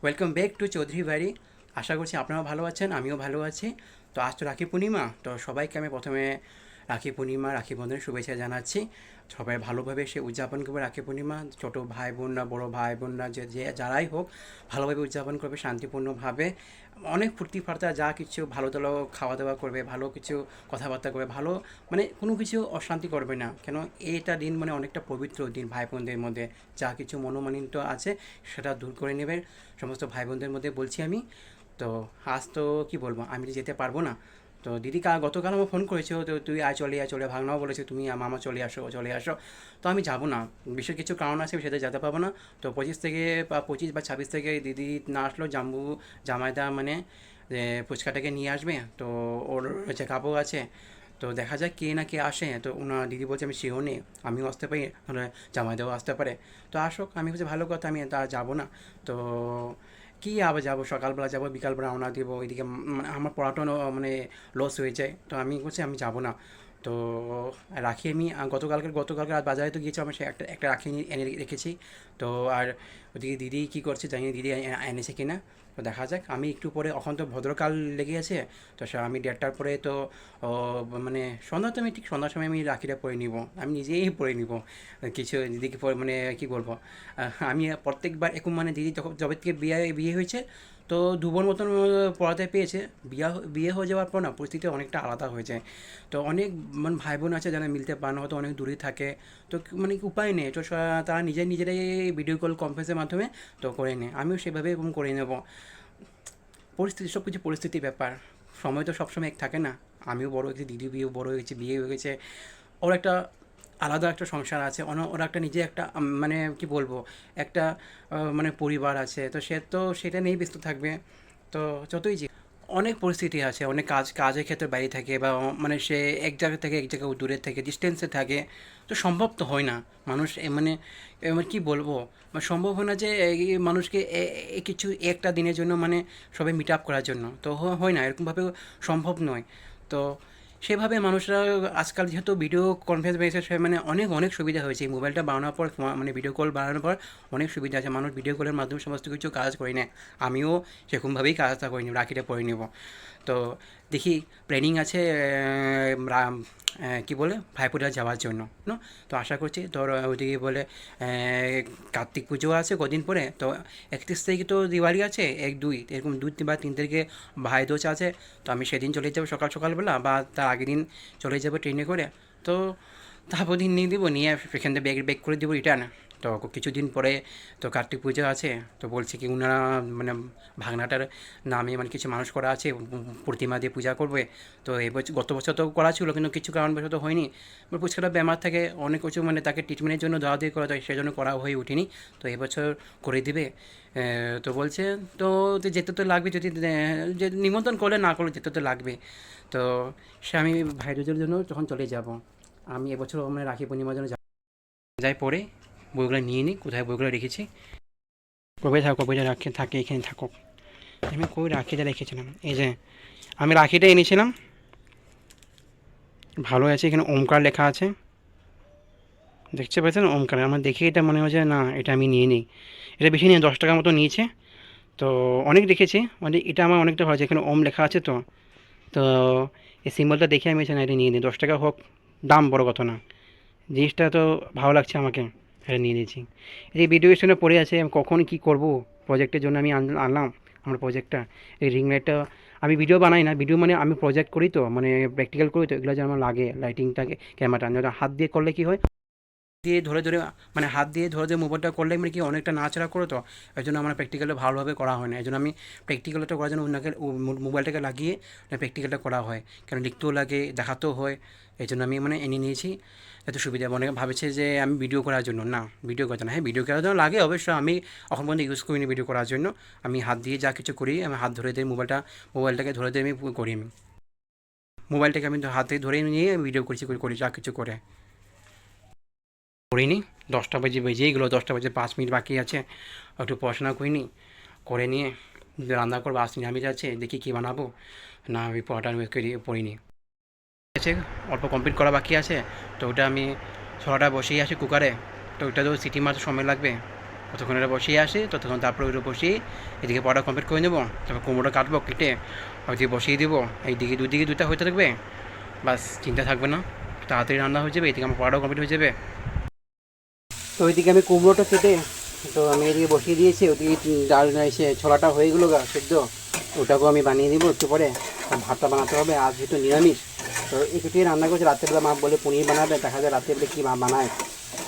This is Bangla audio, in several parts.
ওয়েলকাম ব্যাক টু চৌধুরী বাড়ি। আশা করছি আপনারাও ভালো আছেন, আমিও ভালো আছি। তো আজ তো রাখি পূর্ণিমা, তো সবাইকে আমি প্রথমে রাখি পূর্ণিমা রাখি বন্ধনের শুভেচ্ছা জানাচ্ছি। সবাই ভালোভাবে সে উদযাপন করবে রাখি পূর্ণিমা। ছোটো ভাই বোনরা, বড়ো ভাই বোনরা, যে যারাই হোক ভালোভাবে উদযাপন করবে, শান্তিপূর্ণভাবে। অনেক ফুর্তি ফার্তা যা কিছু ভালো ভালো খাওয়া দাওয়া করবে, ভালো কিছু কথাবার্তা করবে, ভালো মানে কোনো কিছু অশান্তি করবে না। কেন এটা দিন মানে অনেকটা পবিত্র দিন ভাই বোনদের মধ্যে। যা কিছু মনোমালিন্য আছে সেটা দূর করে নেবে সমস্ত ভাই বোনদের মধ্যে বলছি আমি। তো আজ তো কি বলবো, আমি তো যেতে পারবো না। তো দিদি গতকাল আমার ফোন করেছো, তো তুই চলে ভাগনাও বলেছে তুমি মামা চলে আসো। তো আমি যাবো না, বিশেষ কিছু কারণ আছে, আমি সেটা যেতে পারবো না। তো 25 বা 26 থেকে দিদি না আসলেও জামাইদা মানে ফুচকাটাকে নিয়ে আসবে। তো ওর চেকআপও আছে। তো দেখা যাক কে না কে আসে। তো ওনার দিদি বলছে আমি শিওর নেই, আমিও আসতে পারি, নাহলে জামাইদাও আসতে পারে। তো আসুক, আমি বলছি ভালো কথা, আমি তা যাবো না। তো কী আবার যাবো, সকালবেলা যাবো, বিকালবেলা রওনা দেবো, ওইদিকে মানে আমার পড়াটা মানে লস হয়ে যায়। তো আমি বলছি আমি যাবো না। তো রাখি আমি গতকালকে রাত বাজারে তো গিয়েছি, আমি সে একটা একটা রাখি এনে রেখেছি। তো আর ওদিকে দিদি কী করছে জানি না, দিদি এনেছে কিনা। তো দেখা যাক, আমি একটু পরে, এখন তো ভদ্রকাল লেগে আছে। তো আমি 1:30টার পরে তো ও, মানে সন্ধ্যা তো আমি ঠিক সন্ধ্যার সময় আমি রাখিটা পরে নিব, আমি নিজেই পরে নিব। কিছু দিদিকে পরে মানে কী বলবো, আমি প্রত্যেকবার এরকম মানে দিদি যখন যবে থেকে বিয়ে বিয়ে হয়েছে, তো 2 বোন মতন পড়াতে পেয়েছে। বিয়ে হয়ে যাওয়ার পর না পরিস্থিতি অনেকটা আলাদা হয়ে যায়। তো অনেক মানে ভাই বোন আছে যারা মিলতে পারে না, হয়তো অনেক দূরে থাকে। তো মানে উপায় নেই, তো তারা নিজেরাই ভিডিও কল কনফারেন্সের মাধ্যমে তো করে নেয়, আমিও সেভাবে এরকম করে নেব। পরিস্থিতি, সব কিছু পরিস্থিতির ব্যাপার। সময় তো সবসময় এক থাকে না। আমিও বড় হয়েছি, দিদি বড় হয়েছে, বিয়ে হয়ে গেছে। ওর একটা আলাদা একটা সংসার আছে, ওর একটা নিজে একটা মানে কি বলবো, একটা মানে পরিবার আছে। তো সে তো সেটা নিয়েই ব্যস্ত থাকবে। তো যতই যে অনেক পরিস্থিতি আছে, অনেক কাজের ক্ষেত্রে বাইরে থাকে, বা মানে সে এক জায়গা থেকে এক জায়গায় দূরে থাকে, ডিস্টেন্সে থাকে। তো সম্ভব তো হয় না মানুষ মানে এবার কী বলবো, মানে সম্ভব হয় না যে এই মানুষকে কিছু একটা দিনের জন্য মানে সবাই মিট আপ করার জন্য তো হয় না, এরকমভাবে সম্ভব নয়। তো সেভাবে মানুষরা আজকাল যেহেতু ভিডিও কনফারেন্স বেসে সে মানে অনেক অনেক সুবিধা হয়েছে এই মোবাইলটা বানানোর পর, মানে ভিডিও কল বানানোর পর অনেক সুবিধা আছে। মানুষ ভিডিও কলের মাধ্যমে সমস্ত কিছু কাজ করে নেয়। আমিও সেরকমভাবেই কাজটা করে নিব, রাখিটা পরে নেব। তো দেখি, প্ল্যানিং আছে কী বলে ভাইফোঁটা যাওয়ার জন্য ন। তো আশা করছি তোর ওইদিকে বলে কার্তিক পুজো আছে কদিন পরে। তো 31 তারিখে তো দিওয়ালি আছে, 1 2 এরকম 2 বা 3 তারিখে ভাইদোজ আছে। তো আমি সেদিন চলে যাবো সকালবেলা, বা তার আগের দিন চলে যাবো ট্রেনে করে। তো তারপর দিন নিয়ে দেবো, নিয়ে সেখান থেকে ব্যাগ করে দেবো রিটার্ন। তো কিছুদিন পরে তো কার্তিক পুজো আছে। তো বলছে কি ওনারা মানে ভাগনাটার নামে মানে কিছু মানুষ করা আছে, প্রতিমা দিয়ে পূজা করবে। তো এবছর, গত বছর তো করা ছিল কিন্তু কিছু কারণবশত হয়নি। পুচকাটা বেমার থাকে, অনেক কিছু মানে তাকে ট্রিটমেন্টের জন্য দেওয়া করা হয়, সেজন্য করা হয়ে ওঠেনি। তো এবছর করে দিবে। তো বলছে তো যেতে তো লাগবে, যদি যে নিমন্ত্রণ করলে না করলে যেতে তো লাগবে। তো সে আমি ভাইদের জন্য তখন চলে যাব। আমি এবছর মানে রাখি পূর্ণিমার জন্য যাই পরে বইগুলো নিয়ে নিই, কোথায় বইগুলো রেখেছি। কবে থাকো, বইটা থাকে এখানে থাকুক। আমি কই রাখিটা রেখেছিলাম, এই যে আমি রাখিটা এনেছিলাম, ভালো আছে, এখানে ওমকার লেখা আছে, দেখতে পাচ্ছেন ওমকার। আমার দেখে এটা মনে হচ্ছে না, এটা আমি নিয়ে নিই। এটা বেশি নিয়ে 10 টাকার মতো নিয়েছে। তো অনেক রেখেছি, মানে এটা আমার অনেকটা হয়েছে, এখানে ওম লেখা আছে। তো তো এই সিম্বলটা দেখে আমি না এটা নিয়ে নিই, 10 টাকা হোক, দাম বড় কথা না, জিনিসটা তো ভালো লাগছে আমাকে, এটা নিয়ে নিয়েছি। এই ভিডিও স্টেশনে পড়ে আছে, আমি কখন কী করব প্রজেক্টের জন্য আমি আনলাম আমার প্রজেক্টটা। এই রিং লাইটটা আমি ভিডিও বানাই না, ভিডিও মানে আমি প্রজেক্ট করি, তো মানে প্র্যাকটিক্যাল করি, তো এগুলো যে আমার লাগে লাইটিংটাকে, ক্যামেরাটা হাত দিয়ে করলে কী হয়, দিয়ে ধরে মানে হাত দিয়ে ধরে মোবাইলটা করলে মানে কি অনেকটা নাড়াচাড়া করে। তো এই জন্য আমার প্র্যাকটিক্যালটা ভালোভাবে করা হয় না। এই জন্য আমি প্র্যাকটিক্যালটা করার জন্য ওনাকে মোবাইলটাকে লাগিয়ে প্র্যাকটিক্যালটা করা হয়, কারণ লিখতেও লাগে, দেখাতেও হয়। এই জন্য আমি মানে এনে নিয়েছি, এত সুবিধা। অনেকে ভাবেছে যে আমি ভিডিও করার জন্য, না ভিডিও করার জন্য, হ্যাঁ ভিডিও করার জন্য লাগে অবশ্য, আমি এখন পর্যন্ত ইউজ করিনি ভিডিও করার জন্য। আমি হাত দিয়ে যা কিছু করি, আমি হাত ধরে দিয়ে মোবাইলটাকে ধরে দিয়ে আমি করি। আমি মোবাইলটাকে আমি হাতে ধরে নিয়ে ভিডিও করি যা কিছু করে করিনি। 10টা বেজেই গেলো, 10টা বেজে 5 মিনিট বাকি আছে, একটু পড়াশোনা করিনি, করে নিয়ে রান্না করবো। আজ নিরামিষ আছে, দেখি কী বানাবো। না আমি পড়াটা পড়িনি, আছে অল্প কমপ্লিট করা বাকি আছে। তো ওটা আমি ছোলাটা বসেই আছি কুকারে। তো ওটা তো সিটি মারতে সময় লাগবে। ততক্ষণ এটা বসিয়ে আসি, ততক্ষণ তারপরে ওইটা বসিয়ে এদিকে পড়া কমপ্লিট করে নেবো, তারপর কুমড়োটা কাটবো, কেটে ওইদিকে বসিয়ে দেবো, এইদিকে দুদিকে দুটা হতে থাকবে, বাস চিন্তা থাকবে না, তাড়াতাড়ি রান্না হয়ে যাবে, এদিকে আমার পড়াটাও কমপ্লিট হয়ে যাবে। তো ওইদিকে আমি কুমড়োটা কেটে তো আমি এদিকে বসিয়ে দিয়েছি, ওদিকে ডাল এসে ছোলাটা হয়ে গেলো গা সেদ্ধ, ওটাকেও আমি বানিয়ে দিব একটু পরে। আর ভাতটা বানাতে হবে, আজ যেহেতু নিরামিষ, তো একটুই রান্না করছি। রাত্রেবেলা মা বলে পনির বানাবে, দেখা যায় রাত্রেবেলা কী মা বানায়,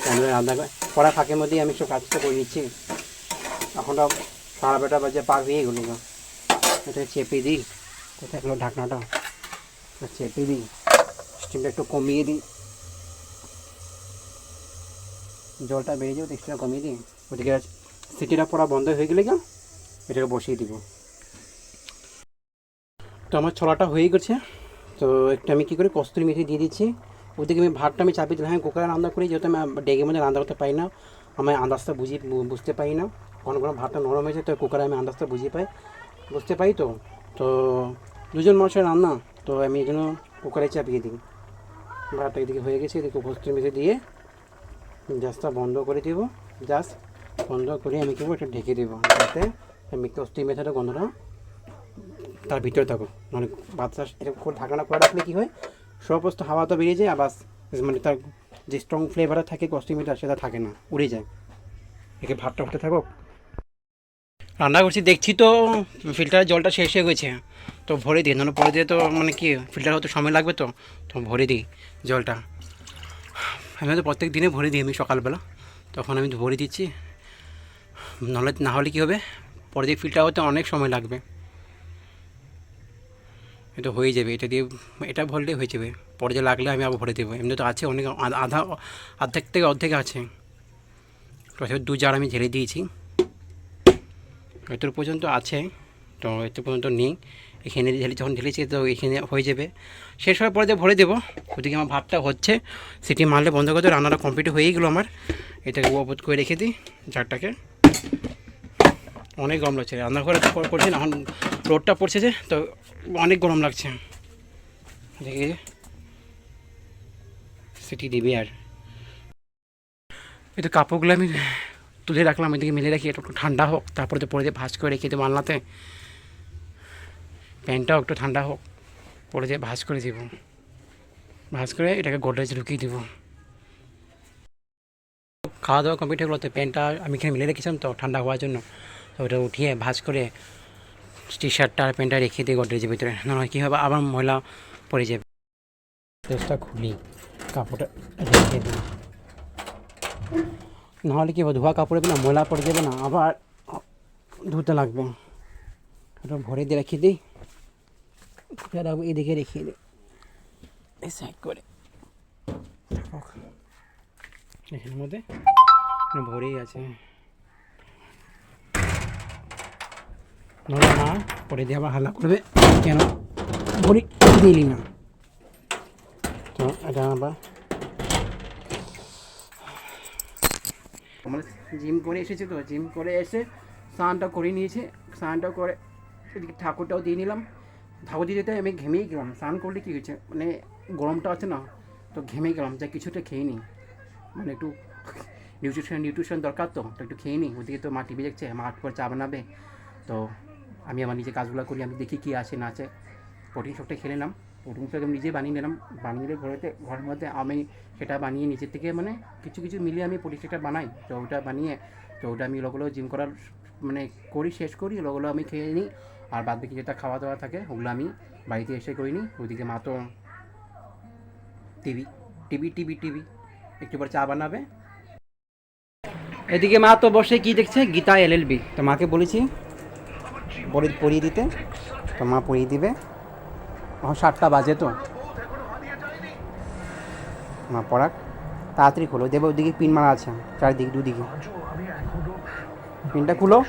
তাহলে রান্না করে পড়া ফাঁকের মধ্যেই আমি সব কাজটা করে নিচ্ছি। এখনটা সারা বেটা বাজে পার হয়ে গেলো গা, এটা চেপে দিই, কোথায় গেলো ঢাকনাটা, চেপে দিই, স্টিমটা একটু কমিয়ে দিই, জলটা বেড়ে যাবে, স্টিমটা কমিয়ে দিই। ওদিকে সিটিটা পড়া বন্ধ হয়ে গেলে গা এটাকে বসিয়ে দিব। তো আমার ছোলাটা হয়ে গেছে, তো একটু আমি কী করি কস্তুরি মেথি দিয়ে দিচ্ছি। ওদিকে আমি ভাতটা আমি চাপিয়ে দিলাম, হ্যাঁ কুকারে রান্না করি, যেহেতু আমি ডেগের মধ্যে রান্না করতে পারি না, আমি আন্দাজটা বুঝতে পারি না, কোনো ভাতটা নরম হয়েছে, তো কুকারে আমি আন্দাজটা বুঝতে পারি। তো তো দুজন মানুষের রান্না, তো আমি এই জন্য কুকারে চাপিয়ে দিই। ভাতটা এদিকে হয়ে গেছে, এদিকে কস্তুরি মেথি দিয়ে গ্যাসটা বন্ধ করে দেব, জাস্ট বন্ধ করে আমি কী করবো এটা ঢেকে দেবো, যাতে আমি কস্তুরি মেথিটা গন্ধটা তার ভিতরে থাকো, মানে বাচ্চা এটা ঢাকনা করে রাখলে কী হয়, সমস্ত হাওয়া তো বেরিয়ে যায়, আবার মানে তার যে স্ট্রং ফ্লেভারটা থাকে কস্তুরি মেথিটা সেটা থাকে না, উড়ে যায়। একে ভাতটা হতে থাকো, রান্না করছি দেখছি তো ফিল্টারের জলটা শেষ হয়ে গেছে, তো ভরে দিই, পরে দিয়ে তো মানে কি ফিল্টার হতে সময় লাগবে, তো ভরে দিই জলটা। আমি তো প্রত্যেক দিনে ভরে দিই আমি সকালবেলা, তখন আমি ভরে দিচ্ছি, না হলে কী হবে, পরে দিয়ে ফিল্টার হতে অনেক সময় লাগবে। এটা হয়ে যাবে, এটা দিয়ে এটা ভরলেই হয়ে যাবে, পরে যে লাগলে আমি আবার ভরে দেবো। এমনি তো আছে অনেক, অর্ধেক থেকে অর্ধেক আছে, তো 2 জার আমি ঢেলে দিয়েছি, এত পর্যন্ত আছে, তো এত পর্যন্ত নেই, এখানে যখন ঢেলেছি তো এখানে হয়ে যাবে, শেষ হওয়ার পরে ভরে দেবো। ওদিকে আমার ভাতটা হচ্ছে, সিটি মারলে বন্ধ করে দেবো, রান্নাটা কমপ্লিট হয়েই গেলো আমার। এটাকে ওপর করে রেখে দিই জারটাকে, অনেক গরম লাগছে রান্নাঘরে করছি না, এখন রোদটা পড়ছে যে, তো অনেক গরম লাগছে। দেখে সিটি দিবি, আর এই তো কাপড়গুলো আমি তুলে রাখলাম, এদিকে মেলে রাখি, একটু ঠান্ডা হোক, তারপরে তো পরে দিয়ে ভাঁজ করে রেখে দেবো আলনাতে, প্যান্টটাও একটু ঠান্ডা হোক, পরে দিয়ে ভাঁজ করে দেবো, ভাঁজ করে এটাকে গোদরেজে ঢুকিয়ে দেবো। খাওয়া দাওয়া কমপ্লিট হয়ে গেলো, তো প্যান্টটা আমি এখানে মেলে রেখেছিলাম তো ঠান্ডা হওয়ার জন্য, তো ওটা উঠিয়ে ভাঁজ করে টি শার্টটা আর প্যান্টটা রেখে দিই গোদরেজের ভিতরে, না হয় কী হবে আবার ময়লা পড়ে যাবে। ড্রেসটা খুলি, কাপড়টা রেখে দিই, নাহলে কী হবে ধোয়া কাপড়ে না ময়লা পড়ে যাবে না, আবার ধুতে লাগবে। ওটা ভরে দিয়ে রেখে দিই, রাখবো এদিকে রেখে দিই, এই সাইড করে এখানের মধ্যে ভরেই আছে, নড়া না পরে দিয়ে আবার হাল্লা করবে কেন ভরি দিলি না, তো এটা আবার আমরা জিম করে এসেছি, তো জিম করে এসে স্নানটা করে নিয়েছে, স্নানটা করে এদিকে ঠাকুরটাও দিয়ে নিলাম, ঠাকুর দিয়ে দিতে আমি ঘেমেই গেলাম, স্নান করলে কী হয়েছে মানে গরমটা আছে না, তো ঘেমে গেলাম, যা কিছুটা খেয়ে নিই, মানে একটু নিউট্রিশন দরকার, তো একটু খেয়ে নিই। ওদিকে তো মা টিভি দেখছে, মা পর চা বানাবে, তো আমি আমার নিজে কাজগুলো করি, আমি দেখি কী আছে না আছে, প্রোটিন শপটা খেলে নিলাম, প্রোটিন শপ আমি নিজে বানিয়ে নিলাম, বানিয়ে নিলে ঘরের মধ্যে আমি সেটা বানিয়ে নিজের থেকে মানে কিছু মিলিয়ে আমি প্রোটিন শেকটা বানাই, তো ওটা বানিয়ে তো ওটা আমি ওগুলো জিম করার মানে শেষ করি, ওগুলো আমি খেয়ে নিই, আর বাদ বাকি যেটা খাওয়া দাওয়া থাকে ওগুলো আমি বাড়িতে এসে করি নিই। ওইদিকে মা তো টিভি একটু পর চা বানাবে, এদিকে মা তো বসে কি দেখছে গীতা LLB, তো মাকে বলেছি পড়িয়ে দিতে, তো মা পড়িয়ে দিবে, এখন 7টা বাজে, তো মা পড়াক, তাড়াতাড়ি খোলো, দেবো ওদিকে পিন মারা আছে চারিদিকে দুদিকে, পিনটা খুলো।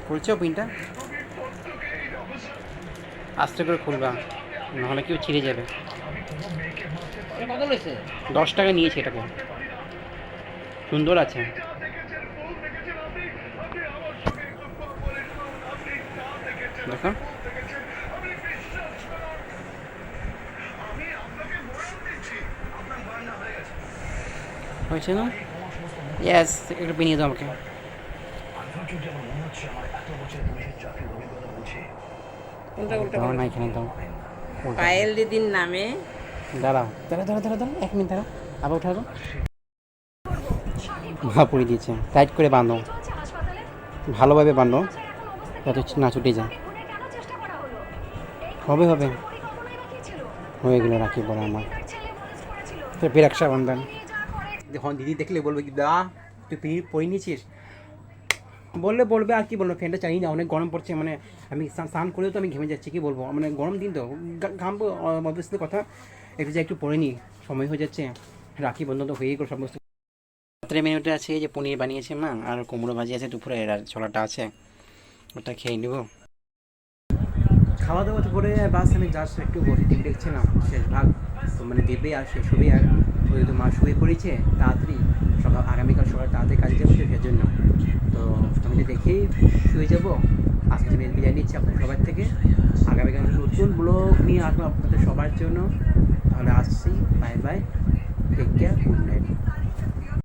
খুলছো পিনটা, আস্তে করে খুলবা, নাহলে কেউ ছিঁড়ে যাবে। 10 টাকা নিয়েছে এটাকে, সুন্দর আছে। দেখো হয়েছে না? ইয়েস, একটু বিনিয়ে দাও আমাকে। কোনটা উল্টা দাও করো? না, এখানে দাও। উল্টা। পায়েল দিদির নামে দাঁড়াও দাঁড়া দাঁড়া দাঁড়া দাঁড়া, 1 মিনিট দাঁড়াও, আবার উঠাবো। মা পড়ে দিয়েছে, টাইট করে বাঁধো, ভালোভাবে বাঁধো যাতে না ছুটে যায়। হবে হবে, হয়ে গেলো রাখি পরে আমার। তো ফের রক্ষাবন্ধন দেখুন, দিদি দেখলে বলবে কি দা তুই পরে নিয়েছিস, বললে বলবে আর কি বলবো, ফ্যানটা চাই না, অনেক গরম পড়ছে, মানে আমি স্নান করলেও তো আমি ঘেমে যাচ্ছি, কি বলবো, মানে গরম দিন তো ঘামবো, অবশ্যই কথা, একটু যা একটু পরে নিই, সময় হয়ে যাচ্ছে, রাখি বন্ধন তো হয়েই গেল সমস্ত। রাত্রে মেনুতে আছে এই যে পনির বানিয়েছে মা, আর কুমড়ো ভাজি আছে, দুপুরে ছোলাটা আছে, ওটা খেয়ে নেব। খাওয়া দাওয়া করে বাস আমি জাস্ট একটু বসে টিভি দেখছিলাম, শেষ ভাগ তো মানে দেবে আর শেষ হবে, আর ওই তো মা শুয়ে পড়েছে তাড়াতাড়ি, আগামীকাল সকাল তাড়াতাড়ি কাজে যাবো তো সেই জন্য, তো আমি তো দেখেই শুয়ে যাবো। আজকে আমি বিদায় নিচ্ছি আপনাদের সবার থেকে, আগামীকাল নতুন ব্লগ নিয়ে আসবো আপনাদের সবার জন্য। তাহলে আসছি, bye bye, take care, good night.